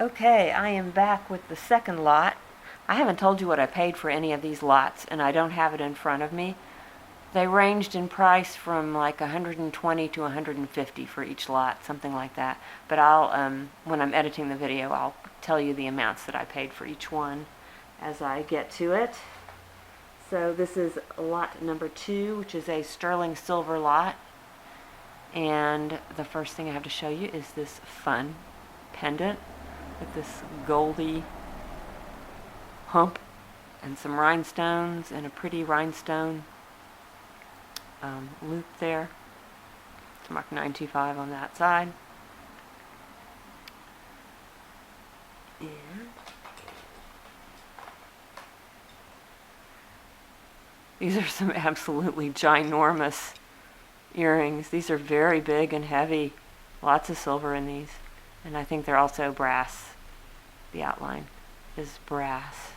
Okay, I am back with the second lot. I haven't told you what I paid for any of these lots, and I don't have it in front of me. They ranged in price from like 120 to 150 for each lot, something like that. But I'll, when I'm editing the video, I'll tell you the amounts that I paid for each one as I get to it. So this is lot number 2, which is a sterling silver lot. And the first thing I have to show you is this fun pendant with this goldy hump and some rhinestones and a pretty rhinestone loop there. It's marked 925 on that side. And these are some absolutely ginormous earrings. These are very big and heavy. Lots of silver in these. And I think they're also brass. The outline is brass.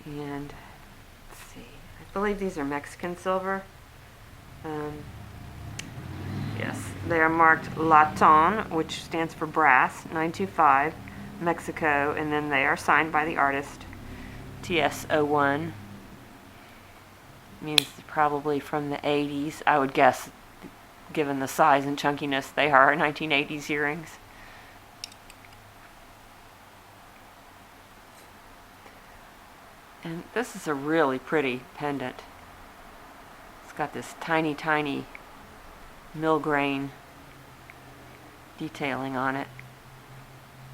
And let's see. I believe these are Mexican silver. Yes, they are marked Laton, which stands for brass, 925, Mexico, and then they are signed by the artist, TS01. Means probably from the 80s, I would guess, given the size and chunkiness. They are 1980s earrings. And this is a really pretty pendant. It's got this tiny, tiny mill grain detailing on it.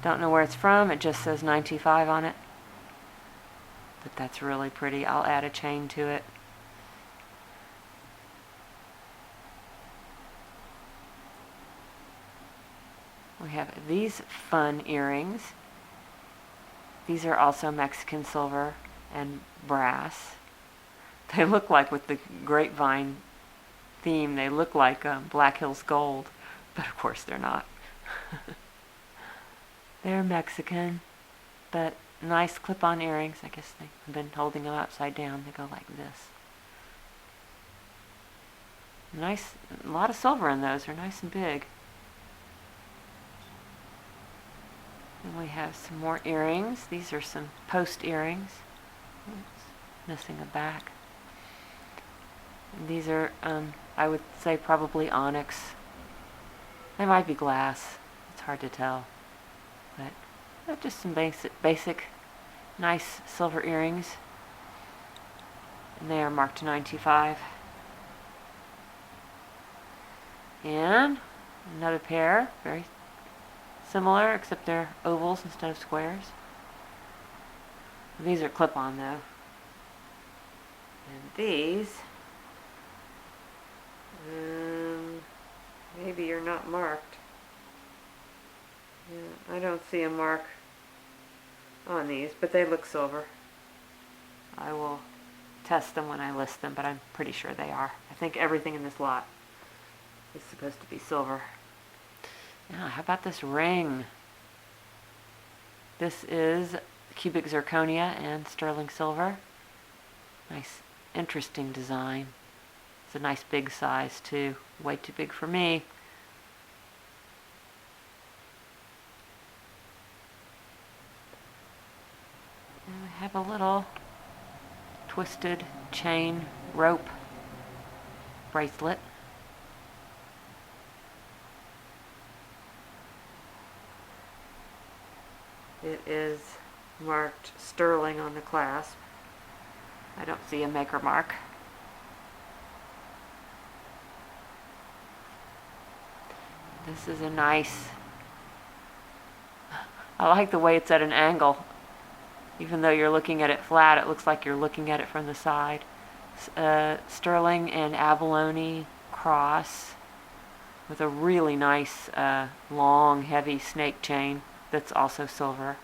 Don't know where it's from. It just says 925 on it. But that's really pretty. I'll add a chain to it. We have these fun earrings. These are also Mexican silver and brass. They look like, with the grapevine theme, they look like Black Hills gold, but of course they're not. They're Mexican, but nice clip-on earrings. I guess they've been holding them upside down. They go like this. Nice, a lot of silver in those. They're nice and big. And we have some more earrings. These are some post earrings. Oops, missing a back. And these are, I would say, probably onyx. They might be glass. It's hard to tell. But they're just some basic, nice silver earrings. And they are marked 925. And another pair, very similar, except they're ovals instead of squares. These are clip-on though. And these, maybe are not marked. Yeah, I don't see a mark on these, but they look silver. I will test them when I list them, but I'm pretty sure they are. I think everything in this lot is supposed to be silver. Now, how about this ring? This is cubic zirconia and sterling silver. Nice, interesting design. It's a nice big size too. Way too big for me. And I have a little twisted chain rope bracelet. It is marked sterling on the clasp. I don't see a maker mark. This is a nice, I like the way it's at an angle. Even though you're looking at it flat, it looks like you're looking at it from the side. Sterling and abalone cross with a really nice long heavy snake chain that's also silver.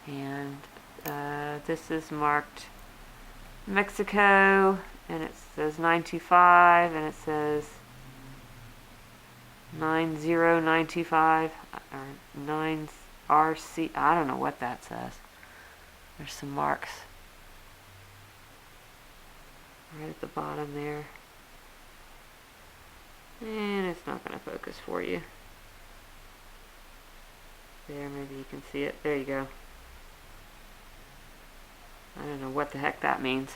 And this is marked Mexico, and it says 925, and it says 90925 or 9RC. I don't know what that says. There's some marks right at the bottom there. And it's not going to focus for you. there, maybe you can see it. There you go. I don't know what the heck that means.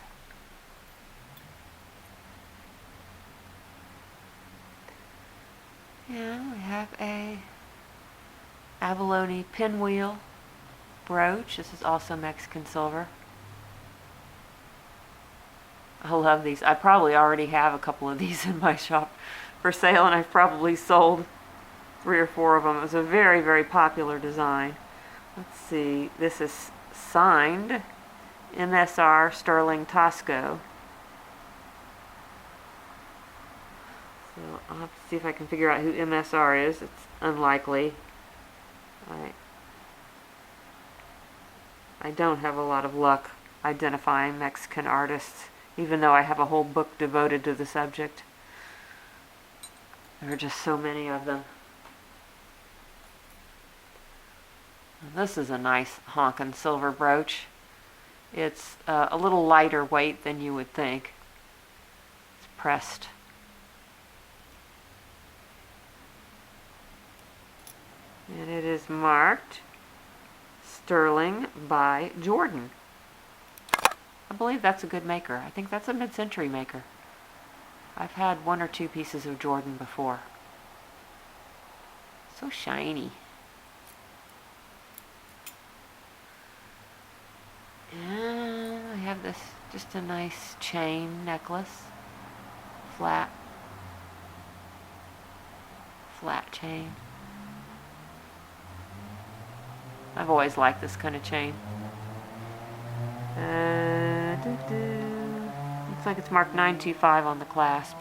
And we have a abalone pinwheel brooch. This is also Mexican silver. I love these. I probably already have a couple of these in my shop for sale, and I've probably sold 3 or 4 of them. It was a very, very popular design. Let's see. This is signed MSR Sterling Tosco. So I'll have to see if I can figure out who MSR is. It's unlikely. I don't have a lot of luck identifying Mexican artists, even though I have a whole book devoted to the subject. There are just so many of them. And this is a nice honkin' silver brooch. It's a little lighter weight than you would think. It's pressed. And it is marked Sterling by Jordan. I believe that's a good maker. I think that's a mid-century maker. I've had 1 or 2 pieces of Jordan before. So shiny. And I have this, just a nice chain necklace. Flat chain. I've always liked this kind of chain. Looks like it's marked 925 on the clasp.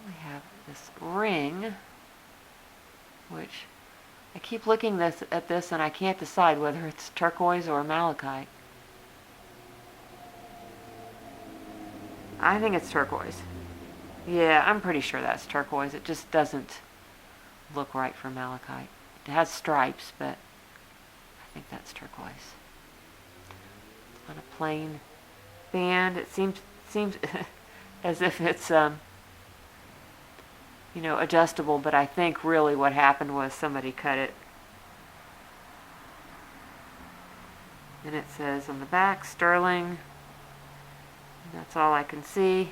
We have this ring, which I keep looking at this and I can't decide whether it's turquoise or malachite. I think it's turquoise. Yeah, I'm pretty sure that's turquoise. It just doesn't look right for malachite. It has stripes, but I think that's turquoise. On a plain band, it seems as if it's adjustable, but I think really what happened was somebody cut it. And it says on the back, Sterling. That's all I can see.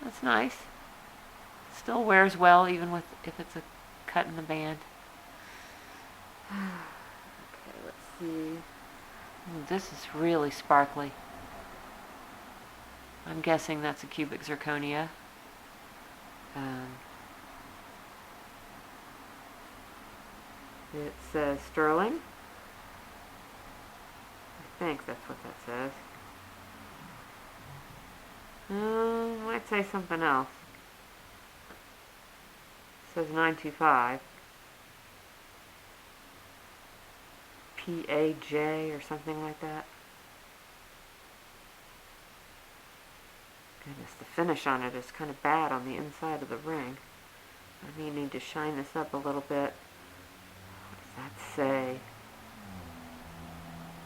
That's nice. Still wears well, even if it's a cut in the band. Okay, let's see. Ooh, this is really sparkly. I'm guessing that's a cubic zirconia. It says Sterling. I think that's what that says. Might say something else. It says 925. PAJ or something like that. Goodness, the finish on it is kind of bad on the inside of the ring. I may need to shine this up a little bit. What does that say?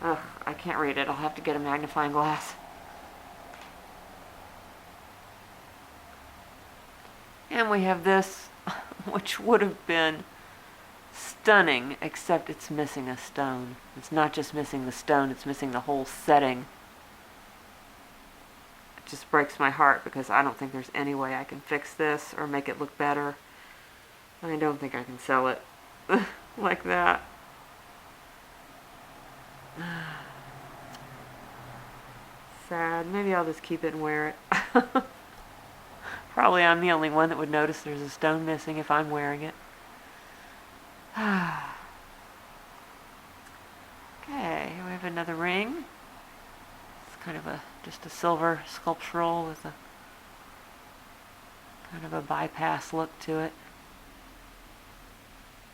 Ugh, I can't read it. I'll have to get a magnifying glass. And we have this, which would have been stunning, except it's missing a stone. It's not just missing the stone, it's missing the whole setting. It just breaks my heart because I don't think there's any way I can fix this or make it look better. I don't think I can sell it like that. Sad. Maybe I'll just keep it and wear it. Probably I'm the only one that would notice there's a stone missing if I'm wearing it. Okay, here we have another ring. It's kind of just a silver sculptural with a kind of a bypass look to it.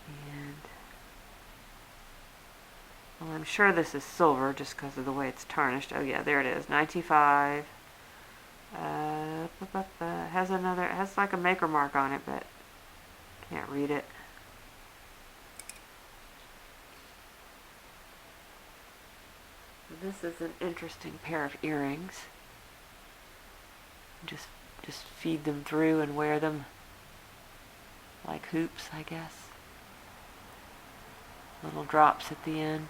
And well, I'm sure this is silver just because of the way it's tarnished. Oh yeah, there it is, 925. It has like a maker mark on it, but can't read it. This is an interesting pair of earrings. Just feed them through and wear them like hoops, I guess. Little drops at the end.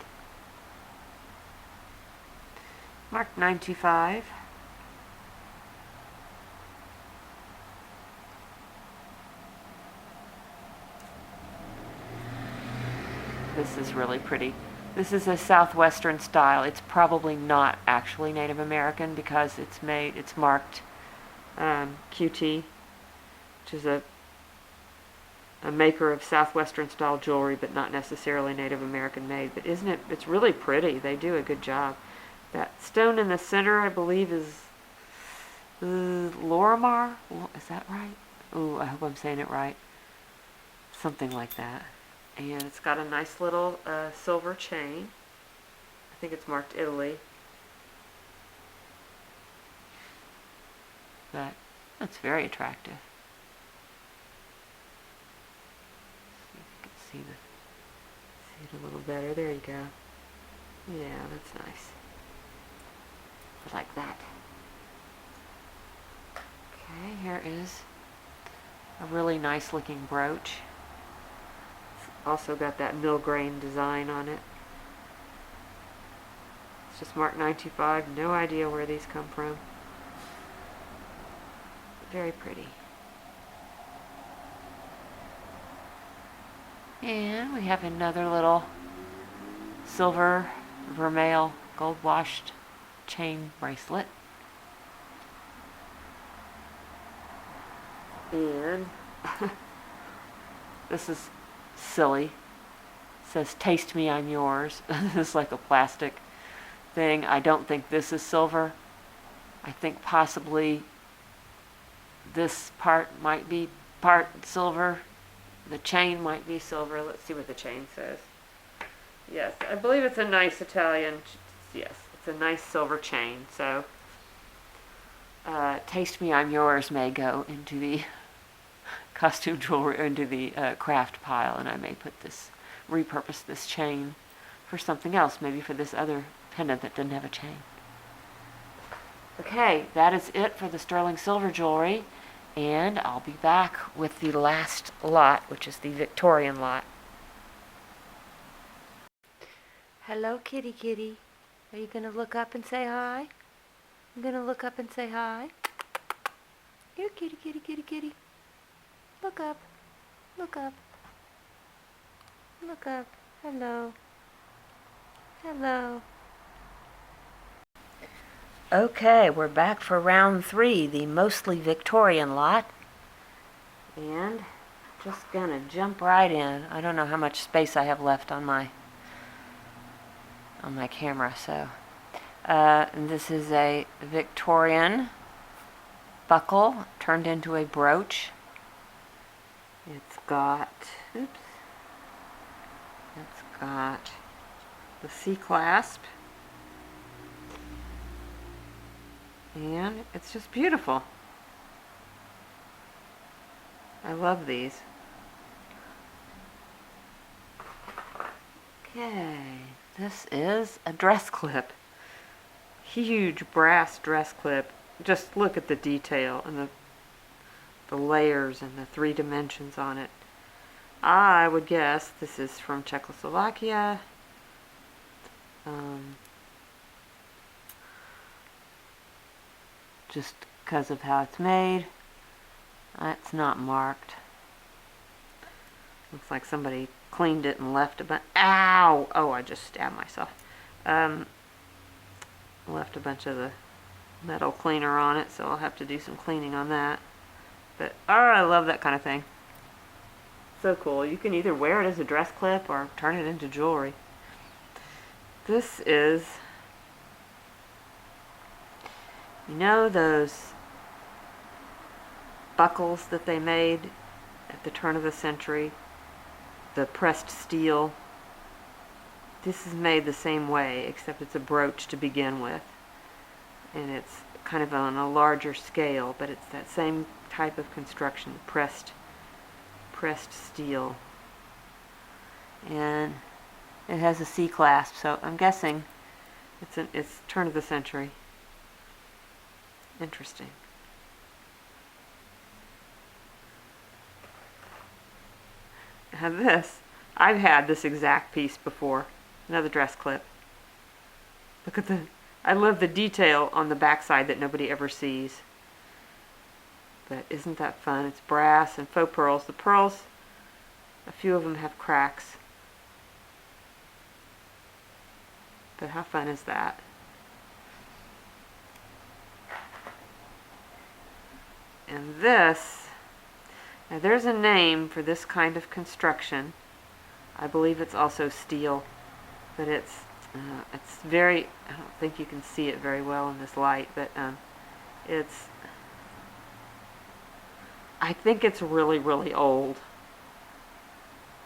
Marked 925. This is really pretty. This is a Southwestern style. It's probably not actually Native American because it's marked QT, which is a maker of Southwestern style jewelry, but not necessarily Native American made. But isn't it? It's really pretty. They do a good job. That stone in the center, I believe, is Lorimar. Is that right? Ooh, I hope I'm saying it right. Something like that. And it's got a nice little silver chain. I think it's marked Italy. But that's very attractive. See if you can see it a little better. There you go. Yeah, that's nice. I like that. Okay, here is a really nice looking brooch. Also got that mill grain design on it. It's just marked 925. No idea where these come from. Very pretty. And we have another little silver vermeil gold washed chain bracelet. And this is silly. It says, "Taste me, I'm yours." It's like a plastic thing. I don't think this is silver. I think possibly this part might be part silver. The chain might be silver. Let's see what the chain says. Yes, I believe it's a nice Italian. Yes, it's a nice silver chain. So, "Taste me, I'm yours" may go into the costume jewelry, into the craft pile, and I may repurpose this chain for something else, maybe for this other pendant that didn't have a chain. Okay, that is it for the sterling silver jewelry, and I'll be back with the last lot, which is the Victorian lot. Hello, kitty kitty. Are you gonna look up and say hi? I'm gonna look up and say hi. Here, kitty kitty kitty kitty. Look up. Look up. Look up. Hello. Hello. Okay, we're back for round 3, the mostly Victorian lot. And just gonna jump right in. I don't know how much space I have left on my camera, so and this is a Victorian buckle turned into a brooch. It's got the C-clasp, and it's just beautiful. I love these. Okay, this is a dress clip. Huge brass dress clip. Just look at the detail and the layers and the 3 dimensions on it. I would guess this is from Czechoslovakia. Just because of how it's made. It's not marked. Looks like somebody cleaned it and left a bunch. Ow! Oh, I just stabbed myself. Left a bunch of the metal cleaner on it, so I'll have to do some cleaning on that. But, oh, I love that kind of thing. So cool. You can either wear it as a dress clip or turn it into jewelry. This is, you know those buckles that they made at the turn of the century? The pressed steel. This is made the same way, except it's a brooch to begin with. And it's kind of on a larger scale, but it's that same type of construction, pressed steel. And it has a C-clasp, so I'm guessing it's turn of the century. Interesting. Now this, I've had this exact piece before. Another dress clip. Look at I love the detail on the backside that nobody ever sees. But isn't that fun? It's brass and faux pearls. The pearls, a few of them have cracks. But how fun is that? And this, now there's a name for this kind of construction. I believe it's also steel, but it's very, I don't think you can see it very well in this light, but I think it's really, really old.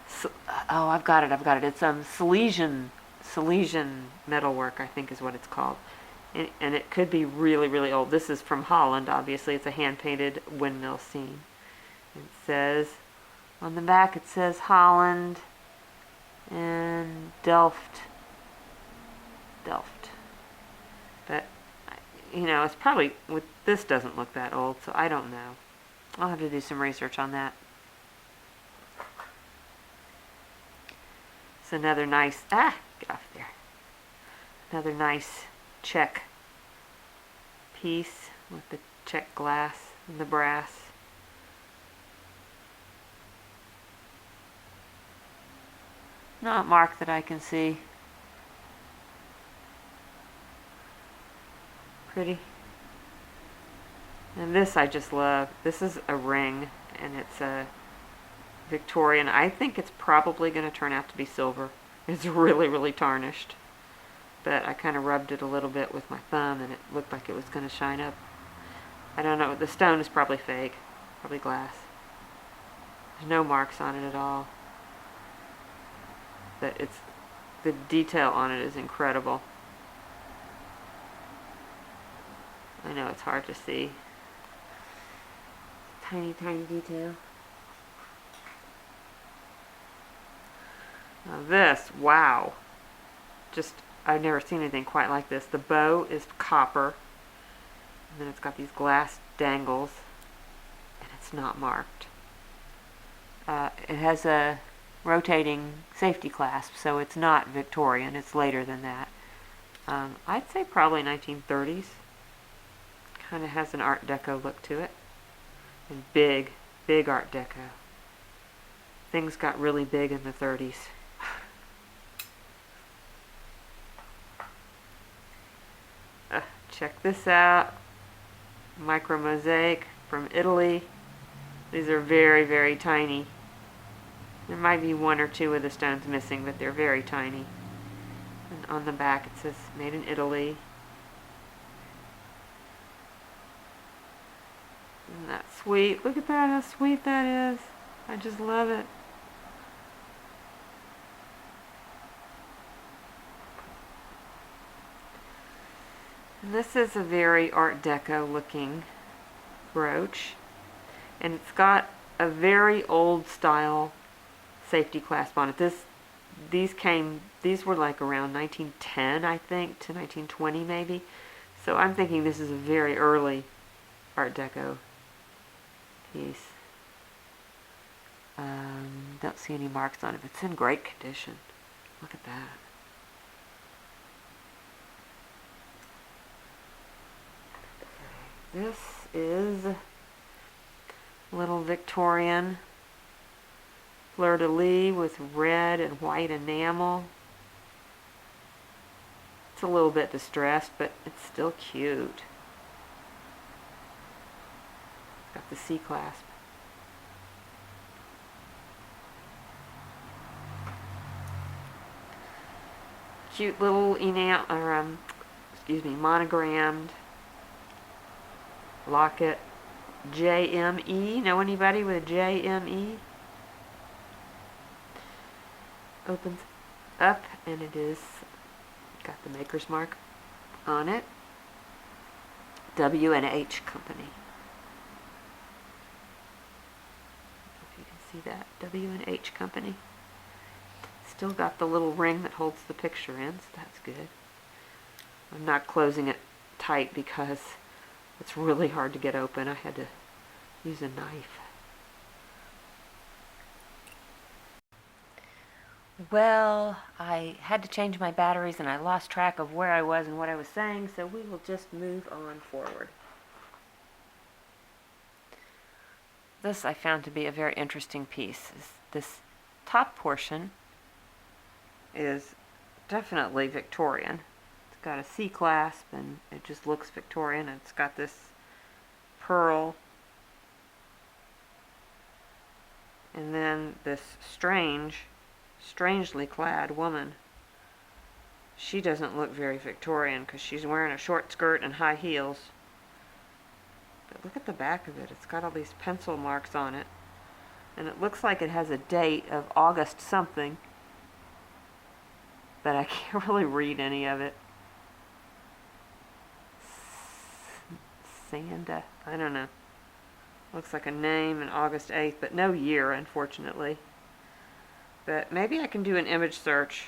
So, oh, I've got it. It's Silesian metalwork, I think is what it's called. And it could be really, really old. This is from Holland, obviously. It's a hand-painted windmill scene. It says, on the back it says Holland and Delft. But, you know, it's probably, this doesn't look that old, so I don't know. I'll have to do some research on that. It's another nice, get off there. Another nice check piece with the check glass and the brass. Not marked that I can see. Pretty. And this I just love. This is a ring, and it's a Victorian. I think it's probably going to turn out to be silver. It's really, really tarnished. But I kind of rubbed it a little bit with my thumb, and it looked like it was going to shine up. I don't know. The stone is probably fake. Probably glass. There's no marks on it at all. But the detail on it is incredible. I know it's hard to see. Tiny, tiny detail. Now this, wow. Just, I've never seen anything quite like this. The bow is copper. And then it's got these glass dangles. And it's not marked. It has a rotating safety clasp, so it's not Victorian. It's later than that. I'd say probably 1930s. Kind of has an Art Deco look to it. And big, big Art Deco. Things got really big in the 30s. Check this out. Micro mosaic from Italy. These are very, very tiny. There might be one or two of the stones missing, but they're very tiny. And on the back it says made in Italy. Isn't that sweet? Look at that, how sweet that is. I just love it. And this is a very Art Deco looking brooch. And it's got a very old style safety clasp on it. These were like around 1910, I think, to 1920 maybe. So I'm thinking this is a very early Art Deco piece. Don't see any marks on it, but it's in great condition. Look at that. This is little Victorian fleur-de-lis with red and white enamel. It's a little bit distressed, but it's still cute. Got the C-clasp. Cute little monogrammed locket. JME. Know anybody with a JME? Opens up and it is got the maker's mark on it. W&H Company. If you can see that. W&H Company. Still got the little ring that holds the picture in, so that's good. I'm not closing it tight because it's really hard to get open. I had to use a knife. Well, I had to change my batteries and I lost track of where I was and what I was saying, so we will just move on forward. This I found to be a very interesting piece. This top portion is definitely Victorian. It's got a C-clasp and it just looks Victorian. It's got this pearl and then this strangely clad woman. She doesn't look very Victorian because she's wearing a short skirt and high heels. But look at the back of it. It's got all these pencil marks on it. And it looks like it has a date of August something. But I can't really read any of it. Sanda, I don't know. Looks like a name and August 8th, but no year, unfortunately. But maybe I can do an image search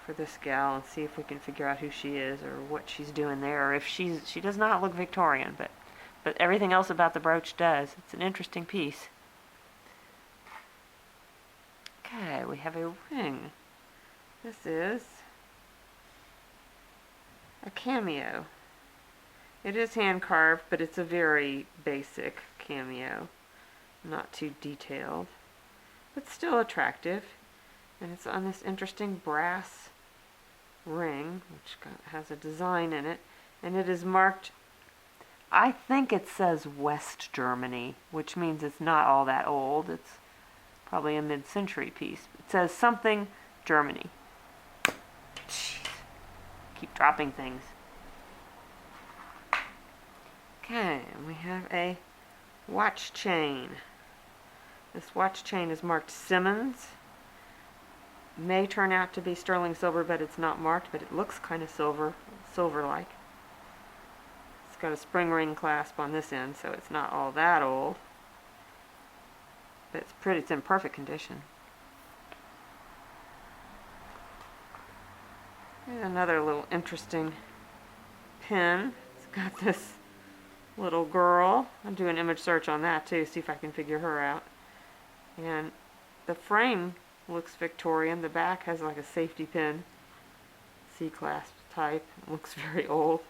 for this gal and see if we can figure out who she is or what she's doing there, or if she does not look Victorian, but everything else about the brooch does. It's an interesting piece. Okay, we have a ring. This is a cameo. It is hand carved, but it's a very basic cameo, not too detailed, but still attractive. And it's on this interesting brass ring, which has a design in it, and it is marked, I think it says West Germany, which means it's not all that old. It's probably a mid-century piece. It says something Germany. Jeez. Keep dropping things. Okay, and we have a watch chain. This watch chain is marked Simmons. May turn out to be sterling silver, but it's not marked, but it looks kind of silver-like. It's got a spring ring clasp on this end, so it's not all that old. But it's pretty, it's in perfect condition. Here's another little interesting pin. It's got this little girl. I'll do an image search on that too, see if I can figure her out. And the frame looks Victorian. The back has like a safety pin, C-clasp type. It looks very old.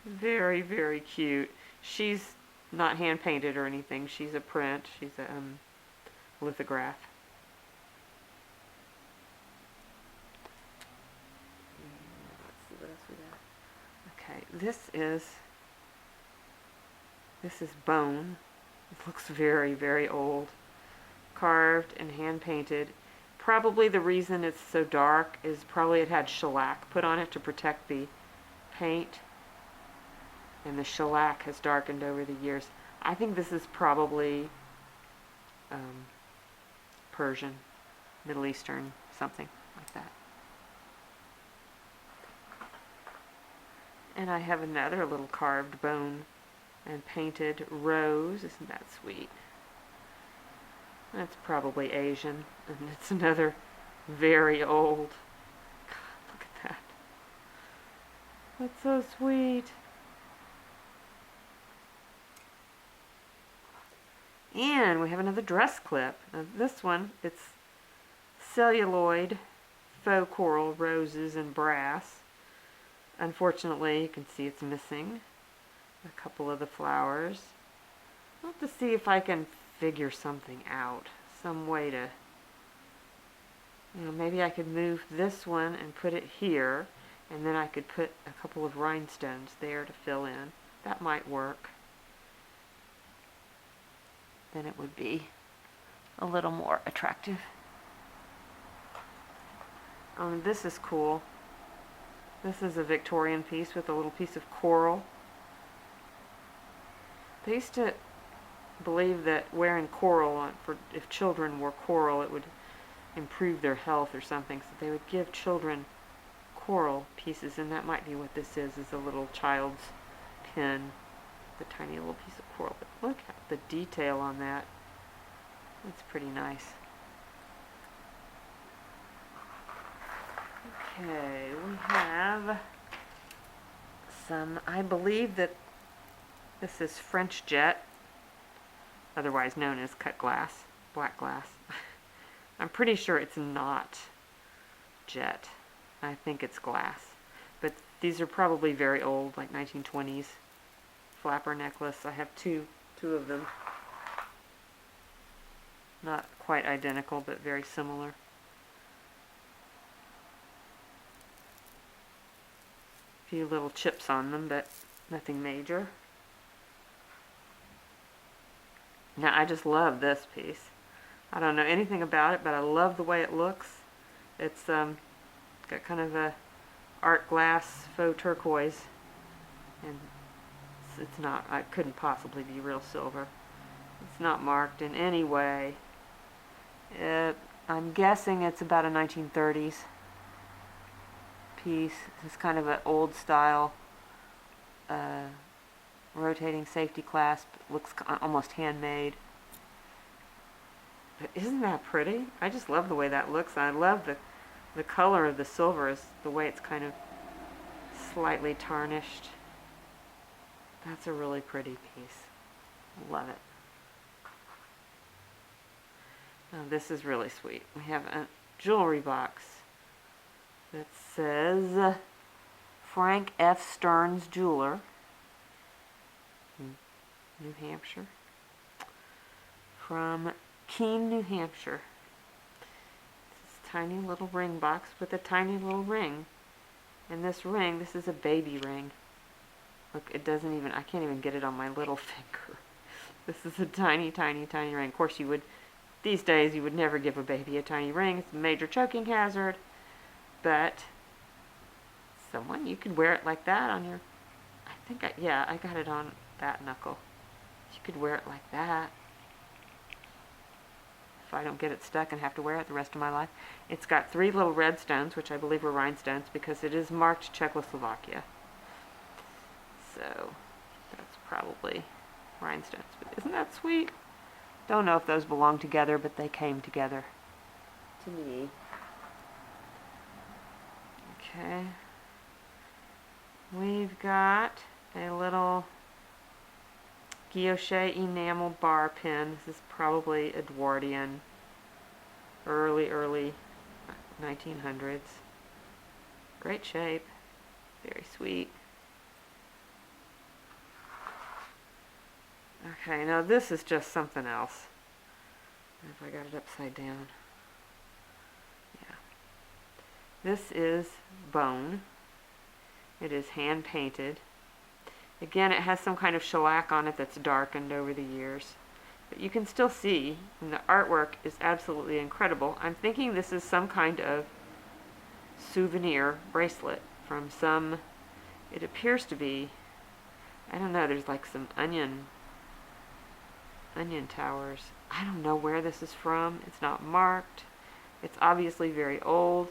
Very, very cute. She's not hand painted or anything. She's a print. She's a lithograph. Let's see what else we got. Okay, this is bone. It looks very, very old. Carved and hand painted. Probably the reason it's so dark is probably it had shellac put on it to protect the paint, and the shellac has darkened over the years. I think this is probably Persian, Middle Eastern, something like that. And I have another little carved bone and painted rose. Isn't that sweet? That's probably Asian, and it's another very old. God, look at that. That's so sweet. And we have another dress clip. Now this one, it's celluloid, faux coral, roses, and brass. Unfortunately, you can see it's missing a couple of the flowers. I'll have to see if I can figure something out. Some way to, maybe I could move this one and put it here, and then I could put a couple of rhinestones there to fill in. That might work. Then it would be a little more attractive. This is cool. This is a Victorian piece with a little piece of coral. They used to believe that wearing coral, if children wore coral, it would improve their health or something. So they would give children coral pieces, and that might be what this is a little child's pin, the tiny little piece of coral. But look at the detail on that. That's pretty nice. Okay, we have some, I believe that this is French jet, otherwise known as cut glass. black glass. I'm pretty sure it's not jet. I think it's glass. But these are probably very old, like 1920s flapper necklace. I have two of them. Not quite identical, but very similar. A few little chips on them, but nothing major. Now, I just love this piece. I don't know anything about it, but I love the way it looks. It's got kind of a art glass faux turquoise, and it's not, it couldn't possibly be real silver. It's not marked in any way. I'm guessing it's about a 1930s piece. It's kind of an old style rotating safety clasp. It looks almost handmade. But isn't that pretty? I just love the way that looks. I love the color of the silver, is the way it's kind of slightly tarnished. That's a really pretty piece. Love it. Now this is really sweet. We have a jewelry box that says Frank F. Stearns Jeweler, New Hampshire, from Keene, New Hampshire. This tiny little ring box with a tiny little ring. And this ring, this is a baby ring. Look, it doesn't even, I can't even get it on my little finger. This is a tiny, tiny, tiny ring. Of course you would, these days you would never give a baby a tiny ring. It's a major choking hazard. But someone, you could wear it like that on your, I got it on that knuckle. You could wear it like that. If I don't get it stuck and have to wear it the rest of my life. It's got 3 little red stones, which I believe are rhinestones, because it is marked Czechoslovakia. So that's probably rhinestones. But isn't that sweet? Don't know if those belong together, but they came together to me. Okay. We've got a little guilloche enamel bar pin. This is probably Edwardian, early 1900s. Great shape, very sweet. Okay, now this is just something else. If I got it upside down. Yeah. This is bone. It is hand painted. Again, it has some kind of shellac on it that's darkened over the years. But you can still see, and the artwork is absolutely incredible. I'm thinking this is some kind of souvenir bracelet from some, it appears to be, I don't know, there's like some onion towers. I don't know where this is from. It's not marked. It's obviously very old.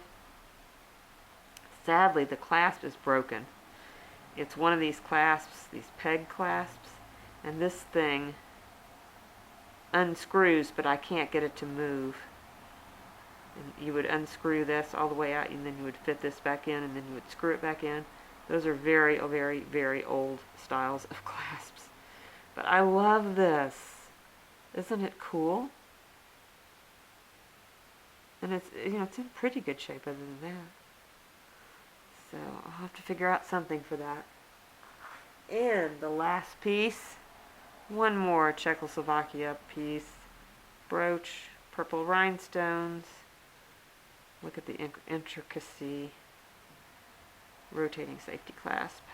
Sadly, the clasp is broken. It's one of these clasps, these peg clasps, and this thing unscrews, but I can't get it to move. And you would unscrew this all the way out, and then you would fit this back in, and then you would screw it back in. Those are very, very, very old styles of clasps. But I love this. Isn't it cool? And it's, it's in pretty good shape other than that. So I'll have to figure out something for that. And the last piece, one more Czechoslovakia piece. Brooch, purple rhinestones. Look at the intricacy. Rotating safety clasp.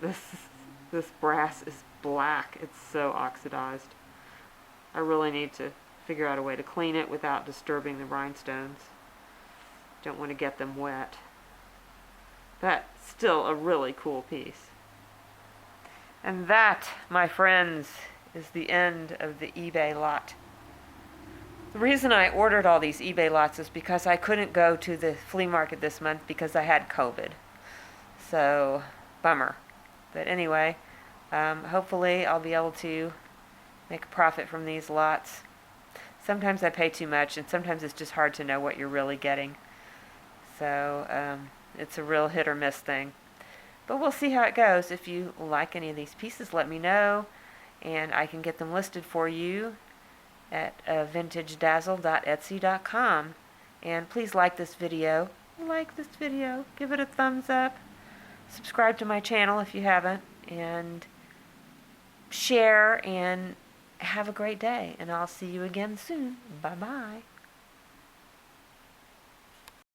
This brass is black. It's so oxidized. I really need to figure out a way to clean it without disturbing the rhinestones. Don't want to get them wet. But still a really cool piece. And that, my friends, is the end of the eBay lot. The reason I ordered all these eBay lots is because I couldn't go to the flea market this month because I had COVID. So, bummer. But anyway, hopefully I'll be able to make a profit from these lots. Sometimes I pay too much, and sometimes it's just hard to know what you're really getting. So it's a real hit or miss thing. But we'll see how it goes. If you like any of these pieces, let me know, and I can get them listed for you. at vintagedazzle.etsy.com. And please like this video. Give it a thumbs up. Subscribe to my channel if you haven't. And share, and have a great day. And I'll see you again soon. Bye-bye.